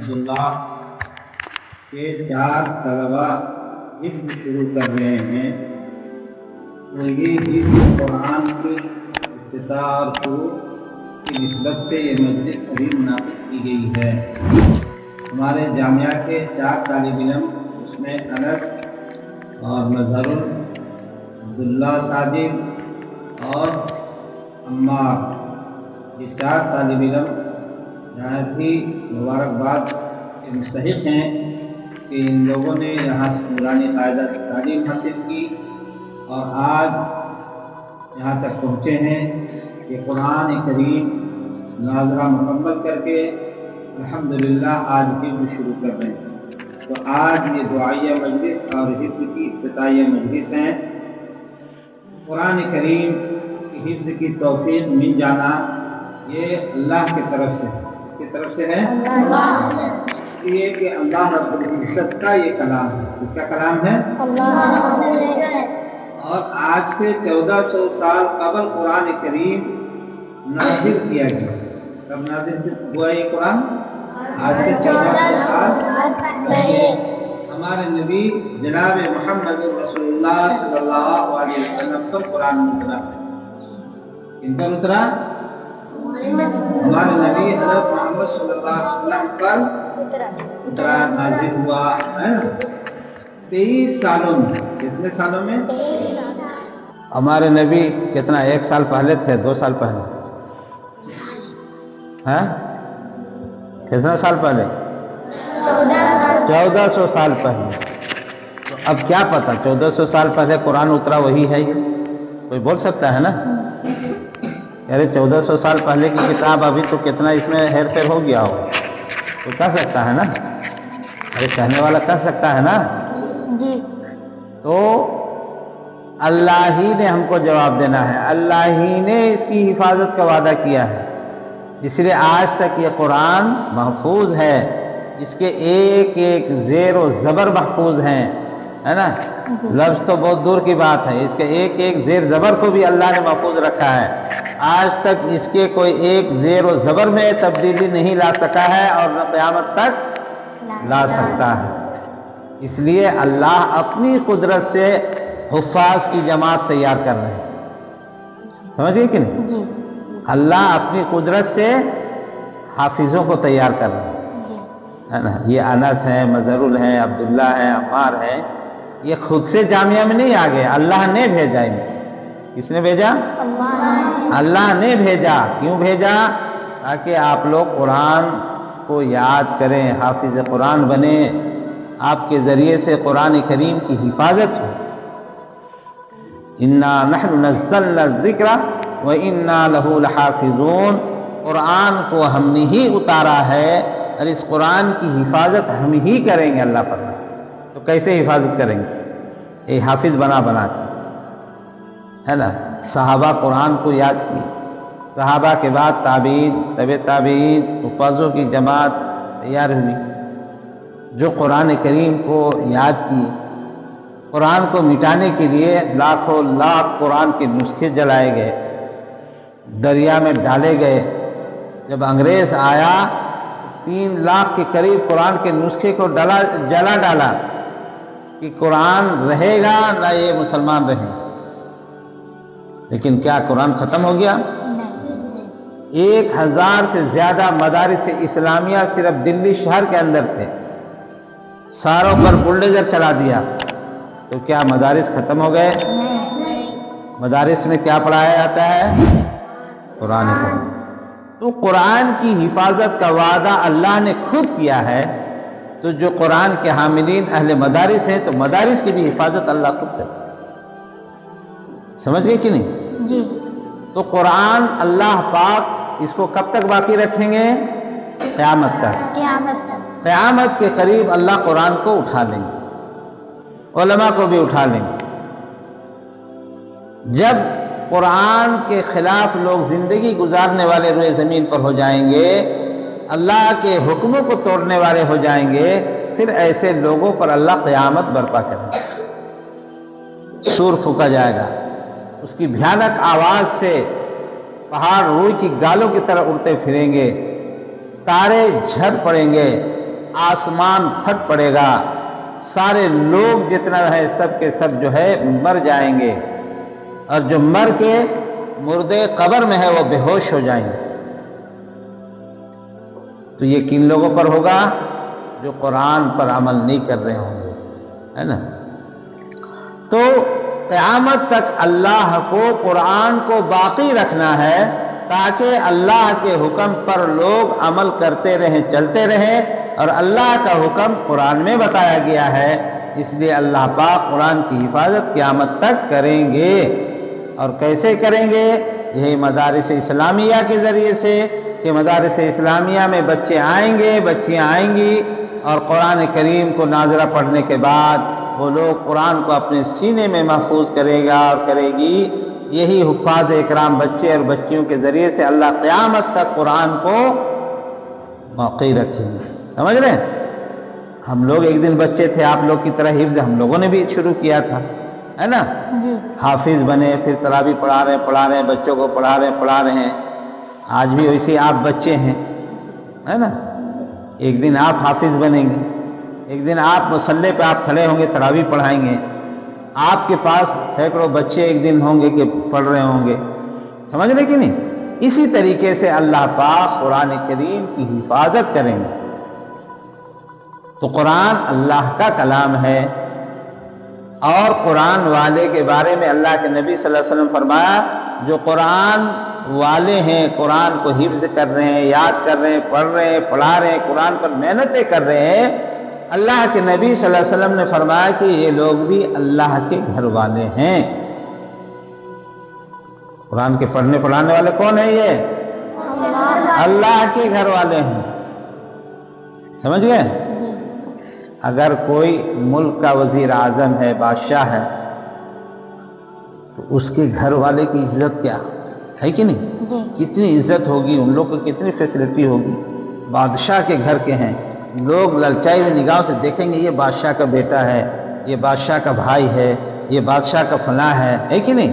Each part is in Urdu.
عبداللہ کے 4 طلبا حفظ شروع کر رہے ہیں، تو یہ حفظ قرآن کی افتتاح اور شروع کی نسبت سے یہ مجلس ابھی منعقد کی گئی ہے۔ ہمارے جامعہ کے 4 طالب علم، اس میں انس اور مظہر، عبداللہ ساجد اور عمار، یہ 4 طالب علم نہایت ہی مبارکباد کے مستحق ہیں کہ ان لوگوں نے یہاں سے نورانی قاعدہ سے تعلیم حاصل کی اور آج یہاں تک پہنچے ہیں کہ قرآن کریم ناظرہ مکمل کر کے الحمدللہ آج حفظ شروع کر رہے ہیں۔ تو آج یہ دعائیہ مجلس اور حفظ کی افتتاحیہ مجلس ہیں۔ قرآن کریم کی حفظ کی توفیق مل جانا یہ اللہ کی طرف سے ہے۔ اس کی طرف سے ہے اس لیے کہ اللہ رب العزت کا یہ کلام ہے۔ اس کا کلام ہے اور آج سے 1400 سال قبل قرآن کریم نازل کیا گیا۔ کب نازل ہوا یہ قرآن؟ آج سے 1400 سال پہلے ہمارے نبی جناب محمد رسول اللہ صلی اللہ علیہ وسلم پر قرآن اترا۔ کن پر اترا؟ ہمارے نبی حضرت محمد صلی اللہ علیہ وسلم پر اترا، نازل ہوا ہے نا 23 سالوں میں۔ کتنے سالوں میں؟ ہمارے نبی کتنا 1 سال پہلے تھے، 2 سال پہلے؟ ہاں کتنا سال پہلے؟ 1400 سال پہلے۔ تو اب کیا پتا 1400 سال پہلے قرآن اترا وہی ہے یہ؟ کوئی بول سکتا ہے نا؟ ارے 1400 سال پہلے کی کتاب ابھی تو کتنا اس میں ہیر پھیر ہو گیا ہو، تو کہہ سکتا ہے نا؟ ارے کہنے والا کہہ سکتا ہے نا جی۔ تو اللہ ہی نے ہم کو جواب دینا ہے، اللہ ہی نے اس کی حفاظت کا وعدہ کیا ہے، اس لیے آج تک یہ قرآن محفوظ ہے۔ اس کے ایک ایک زیر و زبر محفوظ ہیں، ہے نا؟ لفظ تو بہت دور کی بات ہے، اس کے ایک ایک زیر زبر کو بھی اللہ نے محفوظ رکھا ہے۔ آج تک اس کے کوئی ایک زیر و زبر میں تبدیلی نہیں لا سکا ہے اور نہ قیامت تک لا سکتا ہے۔ اس لیے اللہ اپنی قدرت سے حفاظ کی جماعت تیار کر رہے ہیں، سمجھ گئے کہ نہیں؟ اللہ اپنی قدرت سے حافظوں کو تیار کر رہے ہیں، ہے نا؟ یہ انس ہیں، مظہر ہیں، عبداللہ ہیں، عمار ہیں، یہ خود سے جامعہ میں نہیں آ گئے، اللہ نے بھیجا انہیں۔ کس نے بھیجا؟ اللہ نے بھیجا۔ کیوں بھیجا؟ تاکہ آپ لوگ قرآن کو یاد کریں، حافظ قرآن بنیں، آپ کے ذریعے سے قرآن کریم کی حفاظت ہو۔ اِنَّا نَحْنُ نَزَّلْنَا الذِّكْرَ وَإِنَّا لَهُ لَحَافِظُونَ، قرآن کو ہم نے ہی اتارا ہے اور اس قرآن کی حفاظت ہم ہی کریں گے، اللہ پر۔ تو کیسے حفاظت کریں گے؟ اے حافظ بنا کے، ہے نا؟ صحابہ قرآن کو یاد کی، صحابہ کے بعد تابعین، تبع تابعین، حفاظوں کی جماعت تیار ہوئی جو قرآن کریم کو یاد کی۔ قرآن کو مٹانے کے لیے لاکھوں لاکھ قرآن کے نسخے جلائے گئے، دریا میں ڈالے گئے۔ جب انگریز آیا 3 لاکھ کے قریب قرآن کے نسخے کو جلا ڈالا کہ قرآن رہے گا نہ یہ مسلمان رہیں۔ لیکن کیا قرآن ختم ہو گیا؟ 1000 سے زیادہ مدارس اسلامیہ صرف دلی شہر کے اندر تھے، ساروں پر بلڈوزر چلا دیا، تو کیا مدارس ختم ہو گئے؟ مدارس میں کیا پڑھایا جاتا ہے؟ قرآن کریم۔ تو قرآن کی حفاظت کا وعدہ اللہ نے خود کیا ہے، تو جو قرآن کے حاملین اہل مدارس ہیں تو مدارس کی بھی حفاظت اللہ خود کرے۔ سمجھ گئے کہ نہیں؟ جی۔ تو قرآن اللہ پاک اس کو کب تک باقی رکھیں گے؟ قیامت تک۔ قیامت کے قریب اللہ قرآن کو اٹھا لیں گے، علماء کو بھی اٹھا لیں گے۔ جب قرآن کے خلاف لوگ زندگی گزارنے والے روئے زمین پر ہو جائیں گے، اللہ کے حکموں کو توڑنے والے ہو جائیں گے، پھر ایسے لوگوں پر اللہ قیامت برپا کرے گا۔ سور پھونکا جائے گا، اس کی بھیانک آواز سے پہاڑ روئی کی گالوں کی طرح اڑتے پھریں گے، تارے جھڑ پڑیں گے، آسمان پھٹ پڑے گا، سارے لوگ جتنا ہے سب کے سب جو ہے مر جائیں گے، اور جو مر کے مردے قبر میں ہے وہ بے ہوش ہو جائیں گے۔ تو یہ کن لوگوں پر ہوگا؟ جو قرآن پر عمل نہیں کر رہے ہوں گے، ہے نا۔ تو قیامت تک اللہ کو قرآن کو باقی رکھنا ہے تاکہ اللہ کے حکم پر لوگ عمل کرتے رہیں، چلتے رہیں، اور اللہ کا حکم قرآن میں بتایا گیا ہے، اس لیے اللہ پاک قرآن کی حفاظت قیامت تک کریں گے۔ اور کیسے کریں گے؟ یہی مدارس اسلامیہ کے ذریعے سے، کہ مدارس اسلامیہ میں بچے آئیں گے، بچیاں آئیں گی، اور قرآن کریم کو ناظرہ پڑھنے کے بعد وہ لوگ قرآن کو اپنے سینے میں محفوظ کرے گا اور کرے گی۔ یہی حفاظ اکرام بچے اور بچیوں کے ذریعے سے اللہ قیامت تک قرآن کو باقی رکھیں گے۔ سمجھ رہے ہیں؟ ہم لوگ ایک دن بچے تھے، آپ لوگ کی طرح حفظ ہم لوگوں نے بھی شروع کیا تھا، ہے نا؟ حافظ بنے، پھر تراویح پڑھا رہے ہیں، بچوں کو پڑھا رہے ہیں۔ آج بھی ویسے آپ بچے ہیں، ہے نا؟ ایک دن آپ حافظ بنیں گے، ایک دن آپ مصلی پہ آپ کھڑے ہوں گے، تراویح پڑھائیں گے، آپ کے پاس سینکڑوں بچے ایک دن ہوں گے کہ پڑھ رہے ہوں گے۔ سمجھ رہے کہ نہیں؟ اسی طریقے سے اللہ پاک قرآن کریم کی حفاظت کریں گے۔ تو قرآن اللہ کا کلام ہے، اور قرآن والے کے بارے میں اللہ کے نبی صلی اللہ علیہ وسلم فرمایا، جو قرآن والے ہیں، قرآن کو حفظ کر رہے ہیں، یاد کر رہے ہیں، پڑھ رہے ہیں، پڑھا رہے ہیں، قرآن پر محنتیں کر رہے ہیں، اللہ کے نبی صلی اللہ علیہ وسلم نے فرمایا کہ یہ لوگ بھی اللہ کے گھر والے ہیں۔ قرآن کے پڑھنے پڑھانے والے کون ہیں؟ یہ اللہ کے گھر والے ہیں۔ سمجھ گئے؟ اگر کوئی ملک کا وزیر اعظم ہے، بادشاہ ہے، تو اس کے گھر والے کی عزت کیا ہے کہ نہیں؟ کتنی عزت ہوگی، ان لوگ کو کتنی فیسلٹی ہوگی۔ بادشاہ کے گھر کے ہیں، لوگ للچائی ہوئی نگاہوں سے دیکھیں گے، یہ بادشاہ کا بیٹا ہے، یہ بادشاہ کا بھائی ہے، یہ بادشاہ کا فلاں ہے کہ نہیں؟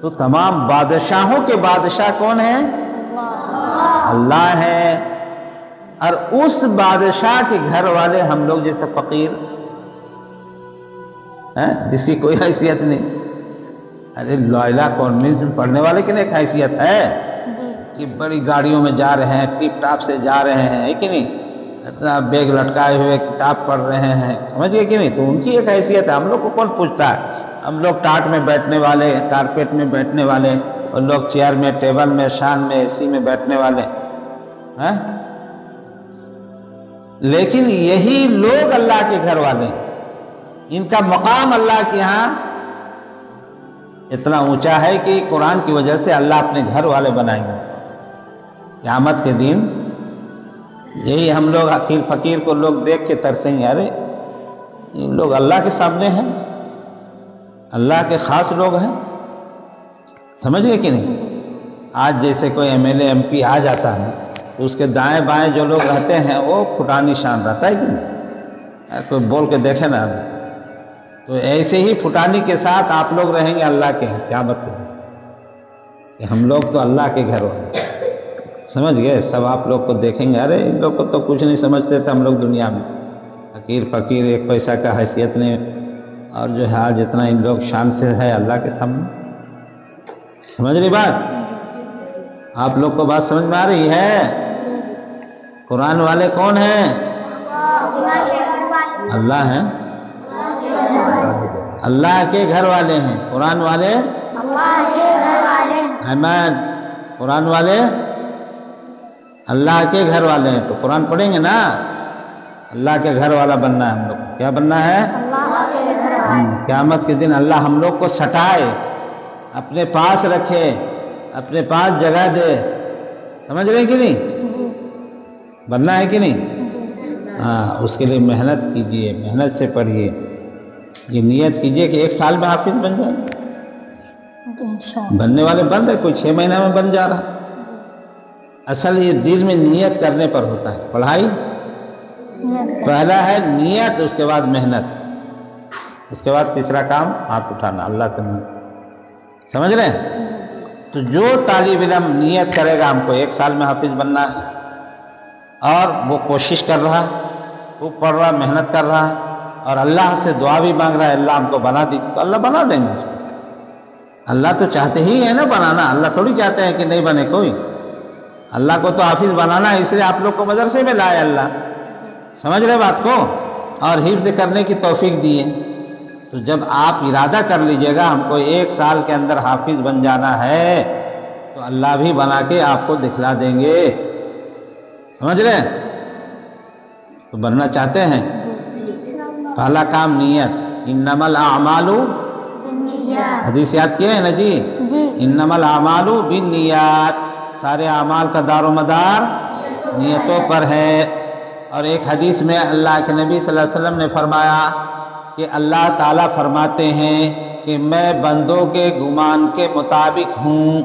تو تمام بادشاہوں کے بادشاہ کون ہیں؟ اللہ ہے۔ اور اس بادشاہ کے گھر والے ہم لوگ جیسے فقیر ہیں، جس کی کوئی حیثیت نہیں۔ ارے لا الہ کانوینشن پڑھنے والے کی ایک حیثیت ہے کہ بڑی گاڑیوں میں جا رہے ہیں، ٹپ ٹاپ سے جا رہے ہیں کہ نہیں، اتنا بیگ لٹکائے ہوئے کتاب پڑھ رہے ہیں، سمجھ گئے کہ نہیں؟ تو ان کی ایک حیثیت ہے، ہم لوگ کو کون پوچھتا ہے؟ ہم لوگ ٹاٹ میں بیٹھنے والے، کارپیٹ میں بیٹھنے والے، اور لوگ چیئر میں، ٹیبل میں، شان میں، اے سی میں بیٹھنے والے ہیں۔ لیکن یہی لوگ اللہ کے گھر والے ہیں، ان کا مقام اللہ کے ہاں اتنا اونچا ہے کہ قرآن کی وجہ سے اللہ اپنے گھر والے بنائیں گے قیامت کے دن۔ یہی ہم لوگ حقیر فقیر کو لوگ دیکھ کے ترسیں گے، ارے ان لوگ اللہ کے سامنے ہیں، اللہ کے خاص لوگ ہیں۔ سمجھ گئے کہ نہیں؟ آج جیسے کوئی M L A M P آ جاتا ہے تو اس کے دائیں بائیں جو لوگ رہتے ہیں وہ پھٹانی شان رہتا ہے کہ نہیں؟ کوئی بول کے دیکھے نا، تو ایسے ہی پھٹانی کے ساتھ آپ لوگ رہیں گے اللہ کے، کیا بتائیں کہ ہم لوگ تو اللہ کے گھر والے۔ سمجھ گئے؟ سب آپ لوگ کو دیکھیں گے، ارے ان لوگ کو تو کچھ نہیں سمجھتے تھے ہم لوگ دنیا میں، حقیر فقیر، ایک پیسہ کا حیثیت نہیں، اور جو ہے آج اتنا ان لوگ شان سے ہے اللہ کے سامنے۔ سمجھ رہی بات؟ آپ لوگ کو بات سمجھ میں آ رہی ہے؟ قرآن والے کون ہیں؟ اللہ ہیں، اللہ کے گھر والے ہیں۔ قرآن والے احمد، قرآن والے اللہ کے گھر والے ہیں۔ تو قرآن پڑھیں گے نا، اللہ کے گھر والا بننا ہے ہم لوگ کو۔ کیا بننا ہے؟ قیامت کے دن اللہ ہم لوگ کو سٹائے، اپنے پاس رکھے، اپنے پاس جگہ دے۔ سمجھ رہے ہیں کہ نہیں؟ بننا ہے کہ نہیں؟ ہاں، اس کے لیے محنت کیجئے، محنت سے پڑھیے، یہ نیت کیجئے کہ 1 سال میں حافظ بن جائیں۔ بننے والے بن رہے، کوئی 6 مہینہ میں بن جا رہا۔ اصل یہ دل میں نیت کرنے پر ہوتا ہے۔ پڑھائی پہلا ہے نیت، اس کے بعد محنت، اس کے بعد تیسرا کام ہاتھ اٹھانا، اللہ سے محنت۔ سمجھ رہے ہیں؟ تو جو طالب علم نیت کرے گا ہم کو 1 سال میں حافظ بننا ہے، اور وہ کوشش کر رہا، خوب پڑھ رہا، محنت کر رہا، اور اللہ سے دعا بھی مانگ رہا ہے اللہ ہم کو بنا دیجیے، تو اللہ بنا دیں گے۔ اللہ تو چاہتے ہی ہے نا بنانا، اللہ تھوڑی چاہتے ہیں کہ نہیں بنے کوئی۔ اللہ کو تو حافظ بنانا ہے، اس لیے آپ لوگ کو مدرسے میں لائے اللہ، سمجھ رہے بات کو، اور حفظ کرنے کی توفیق دیے۔ تو جب آپ ارادہ کر لیجئے گا ہم کو 1 سال کے اندر حافظ بن جانا ہے، تو اللہ بھی بنا کے آپ کو دکھلا دیں گے، سمجھ رہے ہیں؟ تو بننا چاہتے ہیں؟ پہلا کام نیت، انما الاعمال حدیث یاد کیا ہے نا جی؟ انما الاعمال بالنیات، سارے اعمال کا دار و مدار نیتوں پر ہے۔ اور ایک حدیث میں اللہ کے نبی صلی اللہ علیہ وسلم نے فرمایا کہ اللہ تعالیٰ فرماتے ہیں کہ میں بندوں کے گمان کے مطابق ہوں،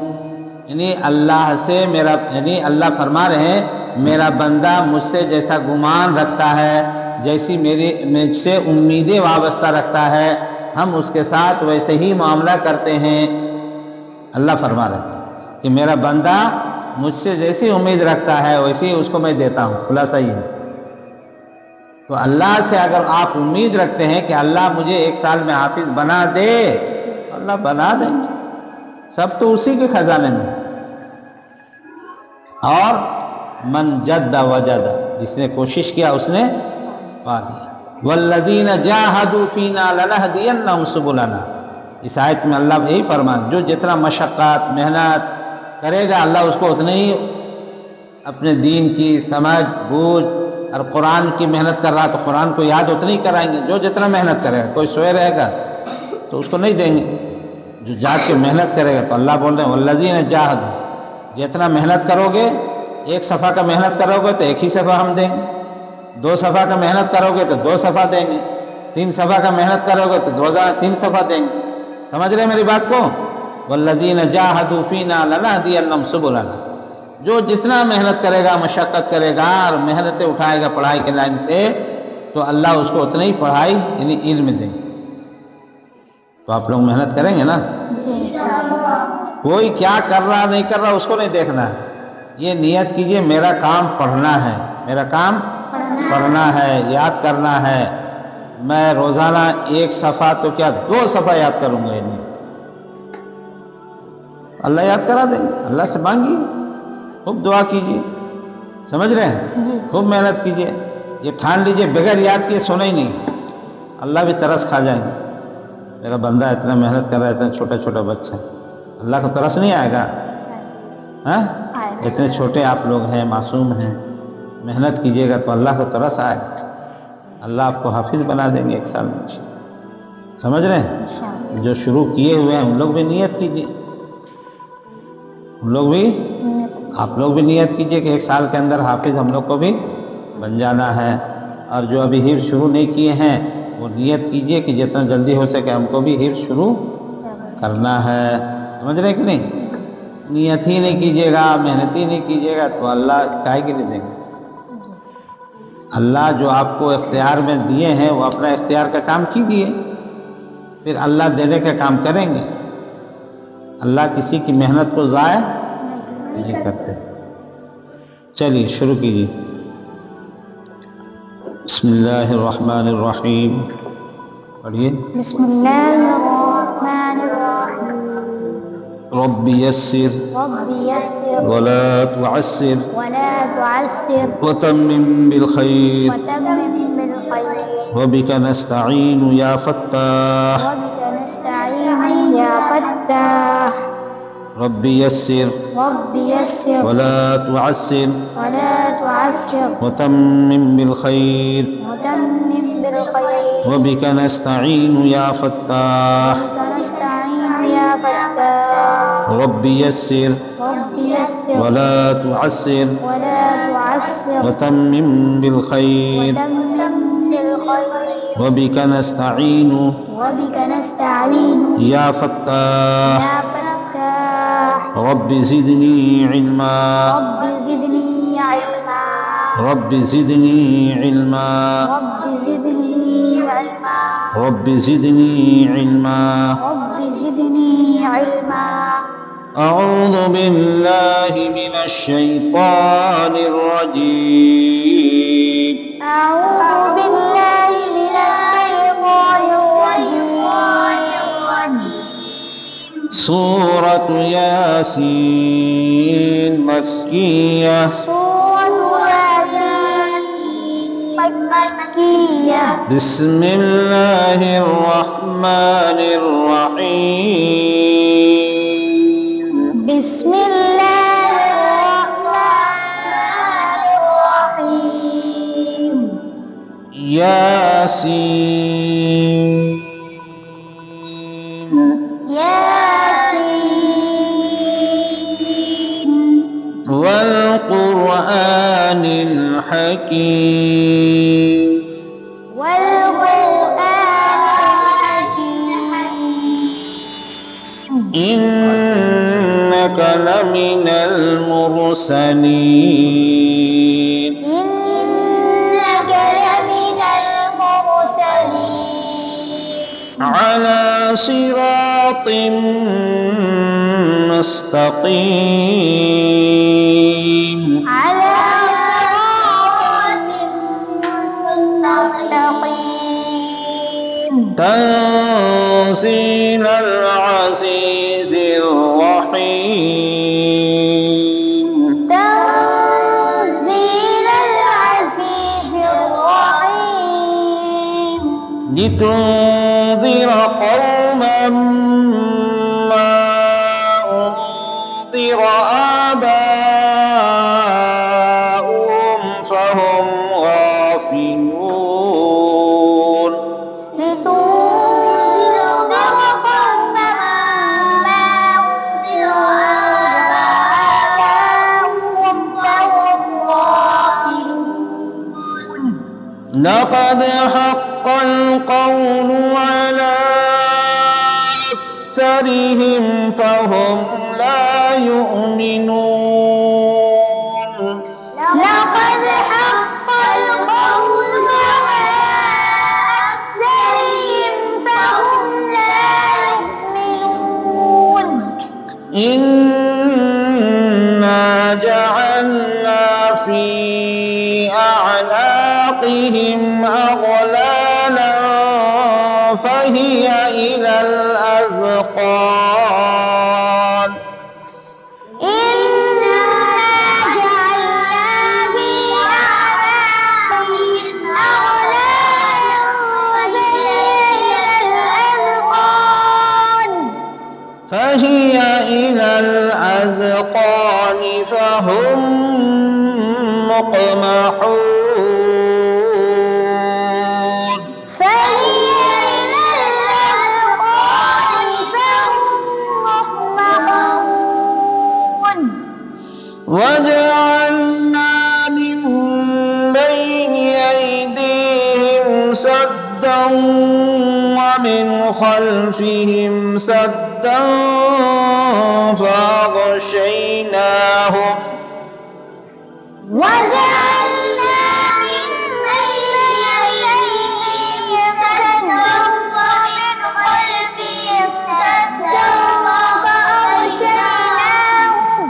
یعنی اللہ سے میرا، یعنی اللہ فرما رہے ہیں میرا بندہ مجھ سے جیسا گمان رکھتا ہے، جیسی مجھ سے امیدیں وابستہ رکھتا ہے، ہم اس کے ساتھ ویسے ہی معاملہ کرتے ہیں۔ اللہ فرما رہے ہیں کہ میرا بندہ مجھ سے جیسی امید رکھتا ہے ویسی اس کو میں دیتا ہوں، خلاصہ یہ ہے۔ تو اللہ سے اگر آپ امید رکھتے ہیں کہ اللہ مجھے 1 سال میں حافظ بنا دے، اللہ بنا دیں گے، سب تو اسی کے خزانے میں۔ اور من جد وجد، جس نے کوشش کیا اس نے پا لیا۔ والذین جاہدوا فینا لنہدینہم سبلنا، اس آیت میں اللہ یہی فرمان، جو جتنا مشقت محنت کرے گا اللہ اس کو اتنے ہی اپنے دین کی سمجھ بوجھ، اور قرآن کی محنت کر رہا تو قرآن کو یاد اتنی کرائیں گے، جو جتنا محنت کرے گا۔ کوئی سوئے رہے گا تو اس کو نہیں دیں گے، جو جاگ کے محنت کرے گا۔ تو اللہ بول رہے ہیں والذین جاہدوا، جتنا محنت کرو گے، 1 صفحہ کا محنت کرو گے تو 1 ہی صفحہ ہم دیں گے، 2 صفحہ کا محنت کرو گے تو 2 صفحہ دیں گے، 3 صفحہ کا محنت کرو گے تو 3 صفحہ دیں گے، سمجھ رہے ہیں میری بات کو؟ والذین جاہدوا فینا لنہدینہم سبلنا، جو جتنا محنت کرے گا، مشقت کرے گا اور محنتیں اٹھائے گا پڑھائی کے لائن سے، تو اللہ اس کو اتنی پڑھائی یعنی علم دیں گے۔ تو آپ لوگ محنت کریں گے نا؟ کوئی کیا کر رہا نہیں کر رہا اس کو نہیں دیکھنا ہے، یہ نیت کیجئے میرا کام پڑھنا ہے، میرا کام پڑھنا ہے، یاد کرنا ہے۔ میں روزانہ 1 صفحہ تو کیا 2 صفحہ یاد کروں گا، نہیں اللہ یاد کرا دیں گے۔ اللہ سے مانگیے، خوب دعا کیجیے، سمجھ رہے ہیں؟ خوب محنت کیجیے، یہ ٹھان لیجیے بغیر یاد کیے سونا ہی نہیں، اللہ بھی ترس کھا جائیں گے۔ میرا بندہ اتنا محنت کر رہا ہے، اتنا چھوٹا چھوٹا بچہ، اللہ کو ترس نہیں آئے گا؟ ہاں، اتنے چھوٹے آپ لوگ ہیں، معصوم ہیں، محنت کیجیے گا تو اللہ کو ترس آئے گا، اللہ آپ کو حافظ بنا دیں گے 1 سال میں، سمجھ رہے ہیں؟ جو شروع کیے ہوئے ہیں ہم لوگ بھی نیت کیجیے، ہم لوگ بھی، آپ لوگ بھی نیت کیجئے کہ 1 سال کے اندر حافظ ہم لوگ کو بھی بن جانا ہے۔ اور جو ابھی حفظ شروع نہیں کیے ہیں وہ نیت کیجئے کہ جتنا جلدی ہو سکے ہم کو بھی حفظ شروع کرنا ہے، سمجھ رہے کہ نہیں؟ نیت ہی نہیں کیجئے گا، محنت ہی نہیں کیجئے گا تو اللہ کائے کے نہیں دیں گے۔ اللہ جو آپ کو اختیار میں دیے ہیں وہ اپنا اختیار کا کام کیجئے، پھر اللہ دینے کا کام کریں گے۔ اللہ کسی کی محنت کو ضائع نہیں کرتے۔ چلیے شروع کیجیے۔ بسم اللہ الرحمن الرحیم، پڑھیے۔ بسم اللہ الرحمن الرحیم۔ رب یسر رب یسر ولا تعسر ولا تعسر وتمم بالخیر وتمم بالخیر وبک نستعین یا فتاح وبک نستعین یا فتاح۔ رب یسر رب یسر ولا تعسر ولا تعسر وتمم بالخیر وتمم بالخیر وبک نستعین یا فتاح وبک نستعین یا فتاح۔ رب یسر رب یسر ولا تعسر ولا تعسر وتمم بالخیر وتمم بالخیر وبک نستعین وبک نستعین یا فتاح یا فتاح۔ رب زدنی علما رب زدنی علما رب زدنی علما رب زدنی علما رب زدنی علما رب زدنی علما۔ أعوذ بالله من الشيطان الرجيم. أعوذ بالله من الشيطان الرجيم. سورة ياسين مكية. سورة ياسين مكية. بسم الله الرحمن الرحيم. بسم الله الرحمن الرحيم. ياسين ياسين والقرآن الحكيم. والقرآن الحكيم. إنك لمن المرسلين. إنك لمن المرسلين على صراط مستقيم. على صراط مستقيم. تنزيل العزيز الرحيم. تنزيل العزيز الرحيم. لتنذر قوما ما أنذر آباؤهم فهم غافلون. لتنذر قوما ما أنذر آباؤهم فهم غافلون. لقد حق القول على أكثرهم فهم لا يؤمنون. لقد حق القول على أكثرهم فهم لا يؤمنون. إنا جعلنا في أعناقهم أغلالا فهي إلى الأذقان. إنا جعلنا في أعناقهم أغلالا فهي إلى الأذقان فهم مقمحون. فهي إلى الأذقان فهم مقمحون. وجعلنا من بين أيديهم سدا ومن خلفهم سدا فأغشيناهم وجعلنا من بين يديهم سدا ومن خلفهم سدا فأغشيناهم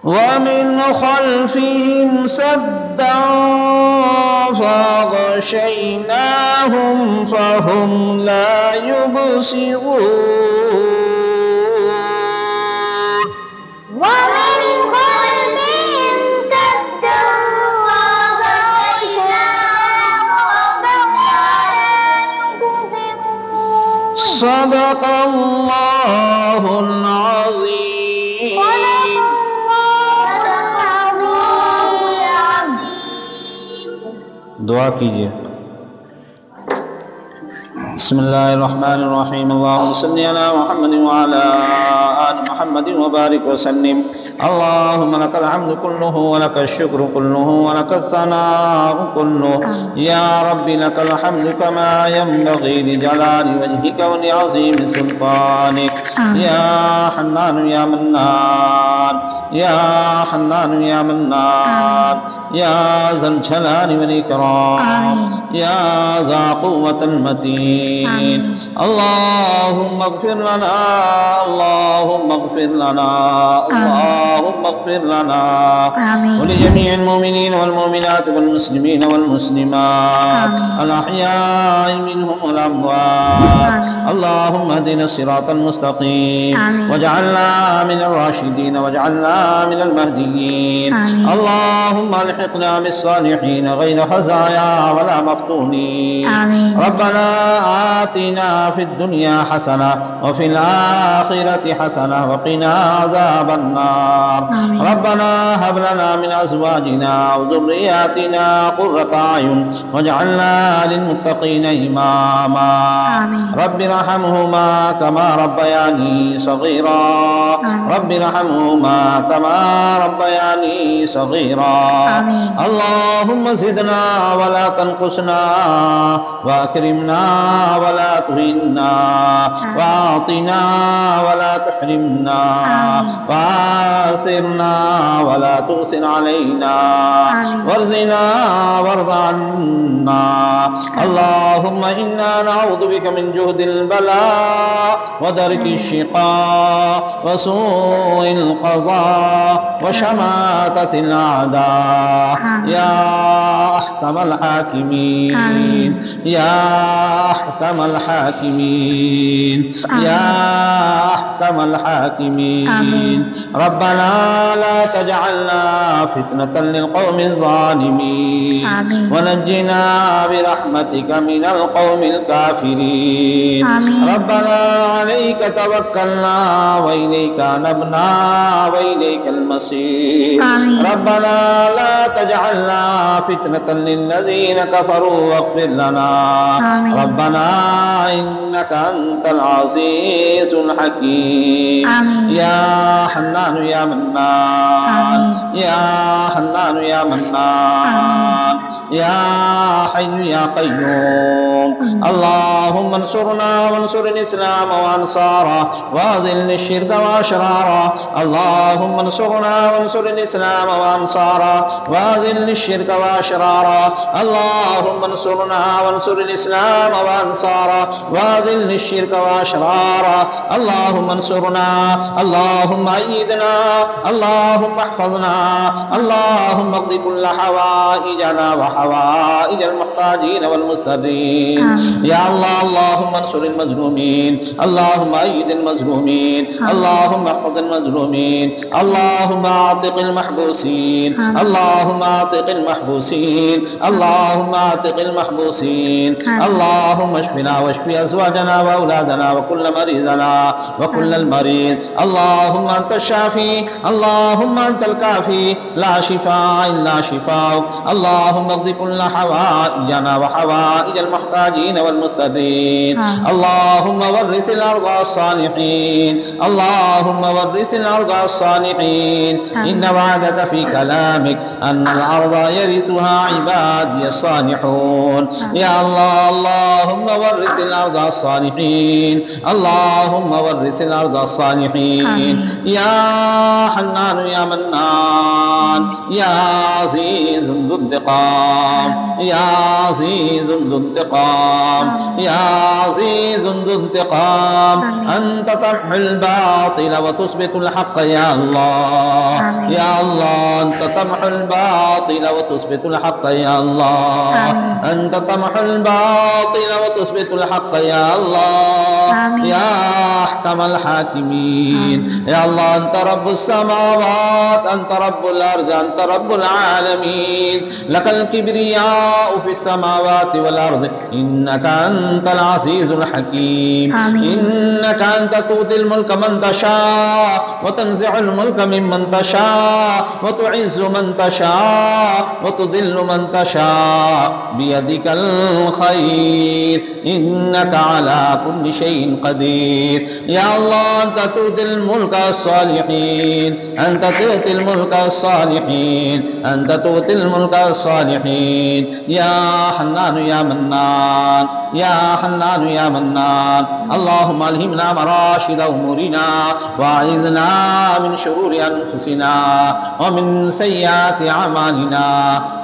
ومن خلفهم سدا فأغشيناهم فهم لا يبصرون. ومن خلفهم سدا فأغشيناهم فهم لا يبصرون. صدق الله العظيم. دعا کیجیے. بسم اللہ الرحمن الرحیم. اللہم صلی علی محمد وعلی آل محمد وبارک وسلم. اللہم لک الحمد کلہ ولک الشکر کلہ ولک الثناء کلہ. یا رب لک الحمد کما ينبغی لجلال وجہک ولعظیم سلطانک. یا حنان یا منان یا حنان یا منان یا ذا الجلال والإکرام یا ذا قوة المتین آمين. اللهم اغفر لنا، اللهم اغفر لنا، اللهم اغفر لنا آمين. ولجميع المؤمنين والمؤمنات والمسلمين والمسلمات الأحياء منهم والأموات. اللهم اهدنا الصراط المستقيم واجعلنا من الراشدين واجعلنا من المهديين. اللهم الحقنا بالصالحين غير خزايا ولا مفتونين. ربنا آتنا في الدنيا حسنة وفي الآخرة حسنة وقنا عذاب النار. ربنا هب لنا من أزواجنا وذرياتنا قرة أعين واجعلنا للمتقين إماما. رب ارحمهما كما ربياني صغيرا، رب ارحمهما كما ربياني صغيرا. اللهم زدنا ولا تنقصنا وأكرمنا ولا تهنا وأعطنا ولا تحرمنا وآثرنا ولا تؤثر علينا وارزنا وارض عنا. اللهم إنا نعوذ بك من جهد البلاء ودرك الشقاء وسوء القضاء وشماتة الأعداء يا أحكم الحاكمين، يا أحكم الحاكمين، يا أحكم الحاكمين. ربنا لا تجعلنا فتنة للقوم الظالمين ونجنا برحمتك من القوم الكافرين. ربنا عليك توكلنا وإليك نبنا وإليك المصير. ربنا لا تجعلنا فتنة للذين كفروا واغفر لنا. ربنا إنك أنت العزيز الحكيم. يا حنان يا منان، يا حنان يا منان، يا حي يا قيوم. اللهم انصرنا وانصر الإسلام وأنصاره وأذل الشرك وأشراره. اللهم انصرنا وانصر الإسلام وأنصاره وأذل الشرك وأشراره. اللهم انصرنا وانصر الإسلام وأنصاره وأذل الشرك وأشراره. اللهم انصرنا، اللهم أيدنا، اللهم احفظنا، اللهم اقض كل حوائجنا وحوائج المحتاجين والمضطرين. يا الله اللهم انصر المظلومين، اللهم أيد المظلومين، اللهم احفظ المظلومين، اللهم اعتق المحبوسين، اللهم اعتق المحبوسين، اللهم اعتق المحبوسين. اللهم اشفنا واشف أزواجنا وأولادنا وكل مريضنا وكل المريض. اللهم أنت الشافي، اللهم أنت الكافي، لا شفاء إلا شفاءك. اللهم اقض كل حوائجنا وحوائج المحتاجين والمستضيفين. اللهم ورث الأرض الصالحين، اللهم ورث الأرض الصالحين. إن وعدك في كلامك أن الأرض يرثها عبادي الصالحون. يا الله اللهم ورث الأرض الصالحين، اللهم ورث الأرض الصالحين. يا حنان يا منان، يا عزيز ذو انتقام، يا عزيز ذو انتقام، يا عزيز ذو انتقام. أنت تمحو الباطل وتثبت الحق يا الله، يا الله. أنت تمحو الباطل وتثبت الحق يا الله، أنت تمحو الباطل وتثبت الحق يا الله. يا أحكم الحاكمين. يا الله أنت رب السماوات، أنت رب الأرض، أنت رب العالمين. لك الكبرياء في السماوات والأرض. إنك أنت العزيز الحكيم. إنك أنت تؤتي الملك من تشاء وتنزع الملك ممن تشاء وتعز من تشاء وتذل من تشاء بيدك الخير. إنك على كل شيء شيء قدير. يا الله أنت تؤتي الملك الصالحين، أنت تؤتي الملك الصالحين، أنت تؤتي الملك الصالحين. يا حنان يا منان، يا حنان يا منان. اللهم ألهمنا مراشد أمورنا وأعذنا من شرور أنفسنا ومن سيئات أعمالنا.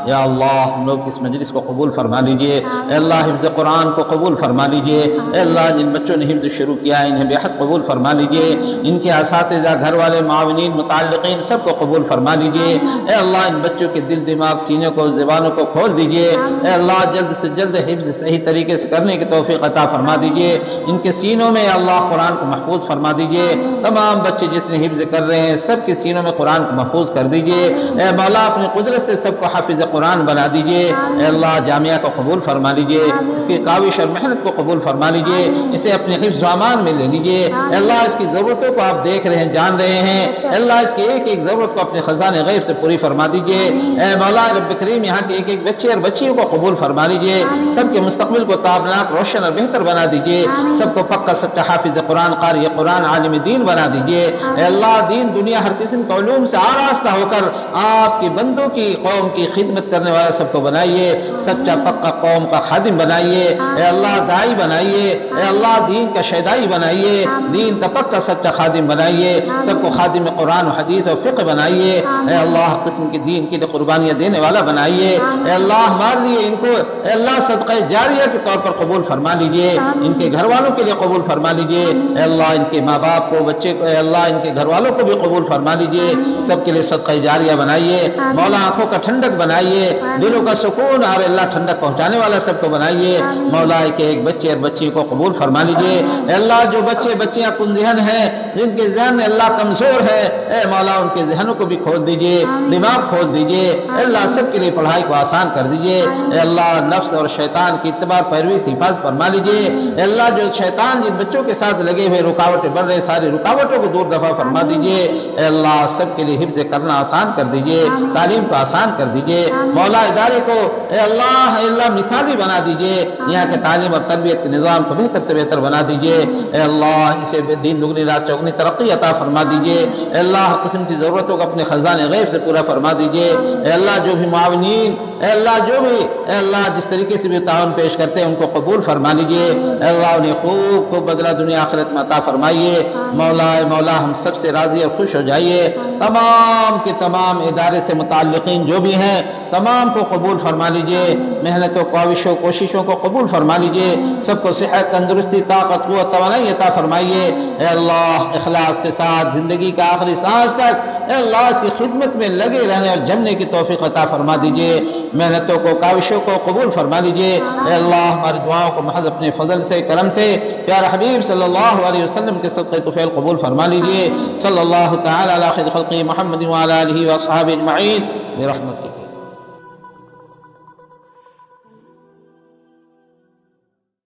یا اللہ ہم لوگ اس مجلس کو قبول فرما لیجئے. اے اللہ حفظ قرآن کو قبول فرما لیجئے. اے اللہ جن بچوں نے حفظ شروع کیا ہے انہیں بے حد قبول فرما لیجئے. ان کے اساتذہ، گھر والے، معاونین، متعلقین سب کو قبول فرما لیجئے. اے اللہ ان بچوں کے دل، دماغ، سینے کو، زبانوں کو کھول دیجئے. اے اللہ جلد سے جلد حفظ صحیح طریقے سے کرنے کی توفیق عطا فرما دیجئے. ان کے سینوں میں اللہ قرآن کو محفوظ فرما دیجئے. تمام بچے جتنے حفظ کر رہے ہیں سب کے سینوں میں قرآن کو محفوظ کر دیجئے. اے مولا اپنی قدرت سے سب کو حافظ قرآن بنا دیجئے. اے اللہ جامعہ کو قبول فرما لیجئے. اس کی کاوش اور محنت کو قبول فرما لیجئے. اسے اپنے حفظ و امان میں لے لیجئے. اے اللہ اس کی ضرورتوں کو آپ دیکھ رہے ہیں، جان رہے ہیں. اے اللہ اس کی ایک ایک ضرورت کو اپنے خزانے غیب سے پوری فرما دیجئے. اے مولا رب کریم یہاں کے ایک ایک بچے اور بچیوں کو قبول فرما لیجئے. سب کے مستقبل کو تابناک، روشن اور بہتر بنا دیجئے. سب کو پکا سچا حافظ قرآن، قاری قرآن، عالم دین بنا دیجئے. اے اللہ دین دنیا ہر قسم کے علوم سے آراستہ ہو کر آپ کی بندوں کی، قوم کی خدمت کرنے والا سب کو بنائیے. سچا پکا قوم کا خادم بنائیے. اے اللہ داعی بنائیے. اے اللہ دین کا شیدائی بنائیے. دین کا پکا سچا خادم بنائیے. سب کو خادم قرآن و حدیث اور فقہ بنائیے. اے اللہ قسم کی دین کے لیے قربانیاں دینے والا بنائیے. اے اللہ ہمارے لیے ان کو اے اللہ صدقہ جاریہ کے طور پر قبول فرما لیجئے. ان کے گھر والوں کے لیے قبول فرما لیجئے. اے اللہ ان کے ماں باپ کو، بچے کو، اے اللہ ان کے گھر والوں کو بھی قبول فرما لیجئے. سب کے لیے صدقہ جاریہ بنائیے. مولا آنکھوں کا ٹھنڈک بنائیے. دلوں کا سکون اور اللہ ٹھنڈک پہنچانے والا سب کو بنائیے. مولا کے ایک بچے اور بچی کو قبول فرما لیجئے. اے اللہ جو بچے بچیاں کن ذہن ہیں، جن کے ذہن اللہ کمزور ہے، اے مولا ان کے ذہنوں کو بھی کھول دیجئے، دماغ کھول دیجئے. اے اللہ سب کے لیے پڑھائی کو آسان کر دیجئے. اے اللہ نفس اور شیطان کی اتباع پیروی سے حفاظت فرما لیجئے. اے اللہ جو شیطان جن بچوں کے ساتھ لگے ہوئے رکاوٹیں بن رہے، ساری رکاوٹوں کو دور دفع فرما دیجئے. اے اللہ سب کے لیے حفظ کرنا آسان کر دیجئے، تعلیم کو آسان کر دیجئے. مولا ادارے کو اے اللہ مثالی بنا دیجئے. یہاں کے تعلیم اور تربیت کے نظام کو بہتر سے بہتر بنا دیجئے. اے اللہ اسے دین دگنی رات چوگنی ترقی عطا فرما دیجئے. اے اللہ ہر قسم کی ضرورتوں کو اپنے خزانے غیب سے پورا فرما دیجئے. اے اللہ جو بھی معاونین، اے اللہ جو بھی اے اللہ جس طریقے سے بھی تعاون پیش کرتے ہیں ان کو قبول فرما لیجئے. اے اللہ انہیں خوب خوب بدلہ دنیا آخرت میں عطا فرمائیے. مولا ہم سب سے راضی اور خوش ہو جائیے. تمام کے تمام ادارے سے متعلقین جو بھی ہیں تمام کو قبول فرما لیجئے. محنتوں، کاوشوں، کوششوں کو قبول فرما لیجئے. سب کو صحت، تندرستی، طاقت، قوت، توانائی عطا فرمائیے. اے اللہ اخلاص کے ساتھ زندگی کا آخری سانس تک اے اللہ اس کی خدمت میں لگے رہنے اور جمنے کی توفیق عطا فرما دیجئے. محنتوں کو، کاوشوں کو قبول فرما لیجئے. اے اللہ ہماری دعاؤں کو محض اپنے فضل سے، کرم سے پیارے حبیب صلی اللہ علیہ وسلم کے صدقے طفیل قبول فرما لیجئے. صلی اللہ تعالی علی خیر خلقہ محمد وعلی آلہ واصحابہ اجمعین برحمتک.